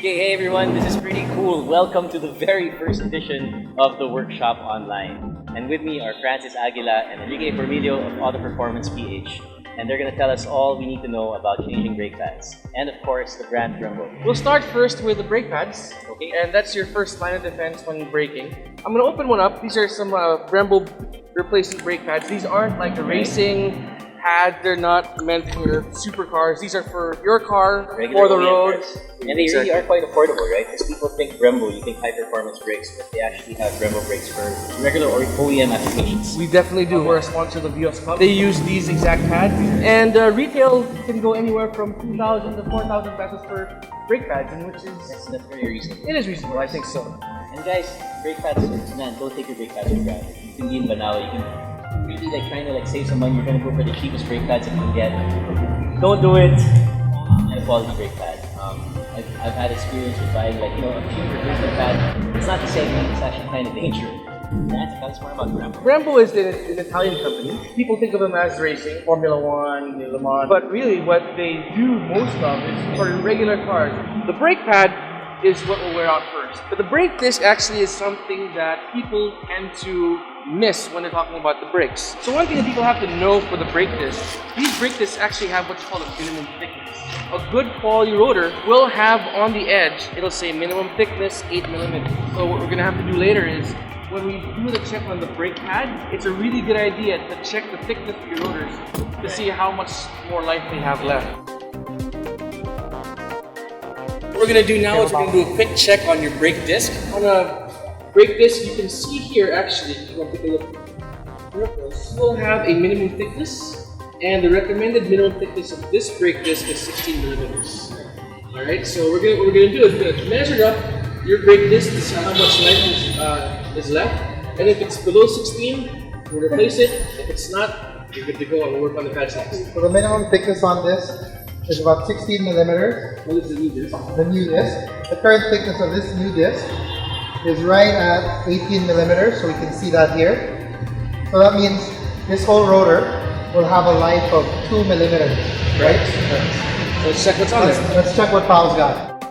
Okay, hey everyone, this is pretty cool. Welcome to the very first edition of the Workshop Online. And with me are Francis Aguila and Enrique Formilio of Auto Performance PH. And they're going to tell us all we need to know about changing brake pads. And of course, the brand Brembo. We'll start first with the brake pads. Okay. And that's your first line of defense when braking. I'm going to open one up. These are some Brembo replacement brake pads. These aren't like a racing pad. They're not meant for supercars. These are for your car, Regular for the OEM road. cars. And they really are quite affordable, right? Because people think Brembo, you think high-performance brakes, but they actually have Brembo brakes for regular or OEM applications. We definitely do. We're a sponsor of the US Cup. They use these exact pads. And retail can go anywhere from 2,000 to 4,000 pesos for brake pads, and which is... That's very reasonable. It is reasonable, I think so. And guys, brake pads, man, don't take your brake pads for granted. You can be in Banao, you can really like trying to like save some money, you're gonna go for the cheapest brake pads you can get. Don't do it. And a quality brake pad. I've had experience with buying like, a cheaper brake pad. It's not the same thing, it's actually kind of dangerous. That's tell us more about Brembo. Brembo is an Italian company. People think of them as racing, Formula One, Le Mans. But really what they do most of is for regular cars. The brake pad is what will wear out first. But the brake disc actually is something that people tend to miss when they're talking about the brakes. So one thing that people have to know for the brake discs, these brake discs actually have what's called a minimum thickness. A good quality rotor will have on the edge, it'll say minimum thickness 8 millimeters. So what we're gonna have to do later is, when we do the check on the brake pad, it's a really good idea to check the thickness of your rotors to see how much more life they have left. What we're going to do now is we're going to do a quick check on your brake disc. On a brake disc, you can see here actually, if you want to take a look, this will have a minimum thickness, and the recommended minimum thickness of this brake disc is 16 millimeters. Alright, so what we're going to do is we're going to measure up your brake disc to see how much life is left, and if it's below 16, we'll replace it. If it's not, you're good to go and we'll work on the pads next. So the minimum thickness on this is about 16 millimeters. What is the new disc? The new disc. The current thickness of this new disc is right at 18 millimeters, so we can see that here. So that means this whole rotor will have a life of 2 millimeters, right? So let's check what's on there. Let's check what Pao's got.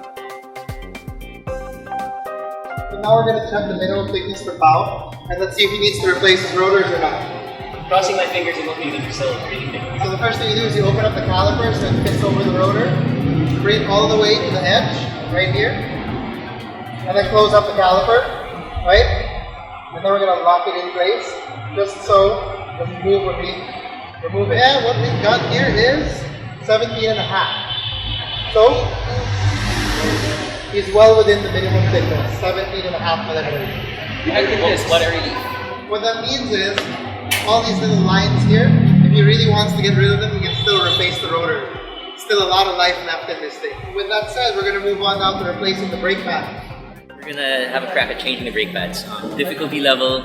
So now we're going to check the minimum thickness for Pao, and let's see if he needs to replace his rotors or not. Crossing my fingers and hoping that you're still really big. So the first thing you do is you open up the calipers and fist over the rotor, bring it all the way to the edge, right here, and then close up the caliper, right? And then we're going to lock it in place, just so it doesn't move when we remove it. And what we've got here is 17 and a half. So, he's well within the minimum thickness, 17 and a half millimeters. What are you? What that means is, all these little lines here, if he really wants to get rid of them, he can still replace the rotor. Still a lot of life left in this thing. With that said, we're going to move on now to replacing the brake pad. We're going to have a crack at changing the brake pads. Difficulty level,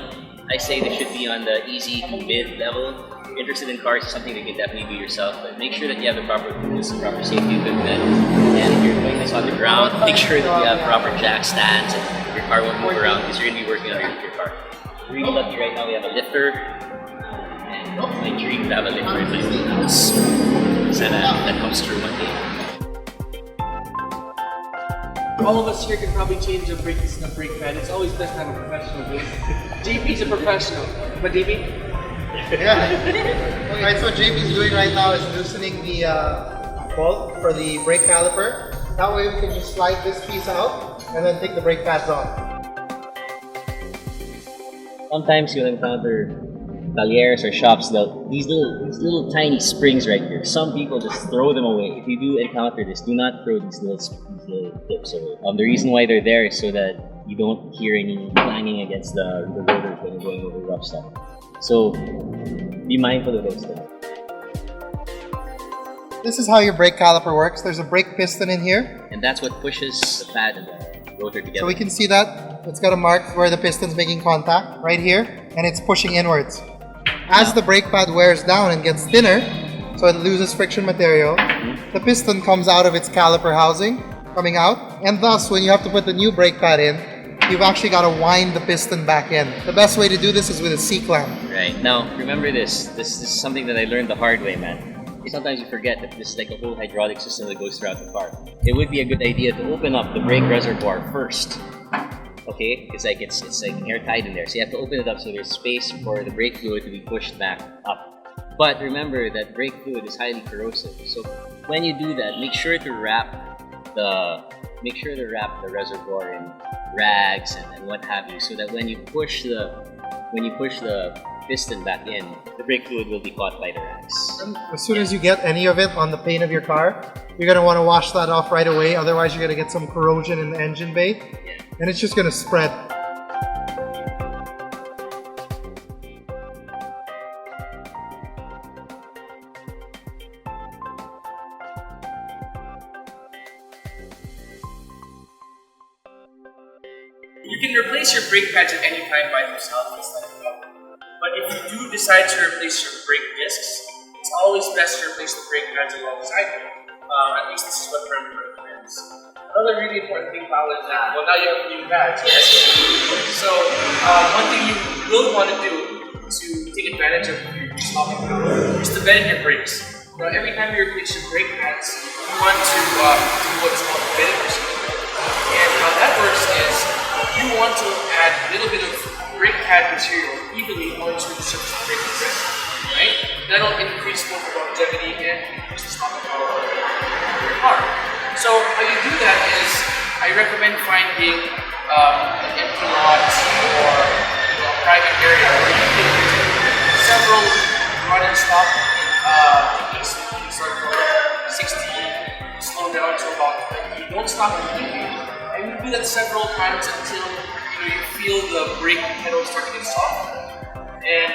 I say they should be on the easy to mid level. If you're interested in cars, it's something that you can definitely do yourself, but make sure that you have the proper tools, proper safety equipment. And if you're doing this on the ground, make sure that you have proper jack stands and your car won't move around because you're going to be working on your car. We're really lucky right now we have a lifter. My dream to have a lifter in my house. So that comes true one day. All of us here can probably change a brake disc and a brake pad. It's always best to have a professional do it. JP's a professional. But JP? Yeah. Alright, so what JP's doing right now is loosening the bolt for the brake caliper. That way we can just slide this piece out and then take the brake pads off. Sometimes you'll encounter talleres or shops, these little tiny springs right here. Some people just throw them away. If you do encounter this, do not throw these little tips away. The reason why they're there is so that you don't hear any clanging against the rotors when you're going over rough stuff. So be mindful of those things. This is how your brake caliper works. There's a brake piston in here. And that's what pushes the pad and the rotor together. So we can see that it's got a mark where the piston's making contact right here, and it's pushing inwards. As the brake pad wears down and gets thinner, so it loses friction material, the piston comes out of its caliper housing, coming out, and thus when you have to put the new brake pad in, you've actually got to wind the piston back in. The best way to do this is with a C-clamp. Right. Now, remember this. This is something that I learned the hard way, man. sometimes you forget that this is like a whole hydraulic system that goes throughout the car. It would be a good idea to open up the brake reservoir first. Okay, it's like airtight in there, so you have to open it up so there's space for the brake fluid to be pushed back up. But remember that brake fluid is highly corrosive, so when you do that, make sure to wrap the reservoir in rags and what have you, so that when you push the piston back in, the brake fluid will be caught by the rags. As soon as you get any of it on the paint of your car, you're going to want to wash that off right away, otherwise you're going to get some corrosion in the engine bay, and it's just going to spread. You can replace your brake pads at any time by themselves, it's not a problem. But if you do decide to replace your brake discs, it's always best to replace the brake pads alongside them. At least this is what Brent recommends. Another really important thing, Paul, is that, well, now you have new pads, yes? So, one thing you will want to do to take advantage of your stopping power is to bend your brakes. Now, every time you replace your brake pads, you want to do what's called a bending procedure. And how that works is, you want to add a little bit of brake pad material evenly onto the surface of the brake disc, right? That'll increase both the longevity and increase the stopping power of your car. So how you do that is, I recommend finding an empty lot or a private area where you can do several run and stop techniques. You can start from 60, slow down to about 50. Don't stop completely. And you do that several times until you feel the brake pedal start to get soft. And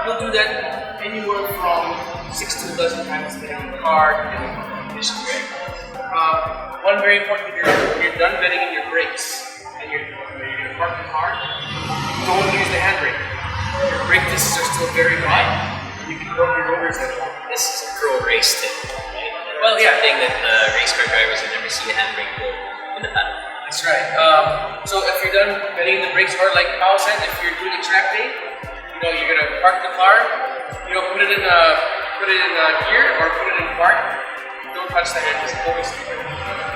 you'll do that anywhere from 6 to a dozen times depending on the car, depending on the conditions. One very important thing, when you're done bedding in your brakes and you're ready to park the car, don't use the handbrake. Your brake discs are still very hot. You can rub your rotors at home. This is a pro race tip, right? Well, yeah, thing that race car drivers will never see a handbrake go in the paddock. That's right. So if you're done bedding the brakes, or like Paul said, if you're doing a track day, you're gonna park the car, put it in gear or put it in park. Don't touch the handles. Always keep it.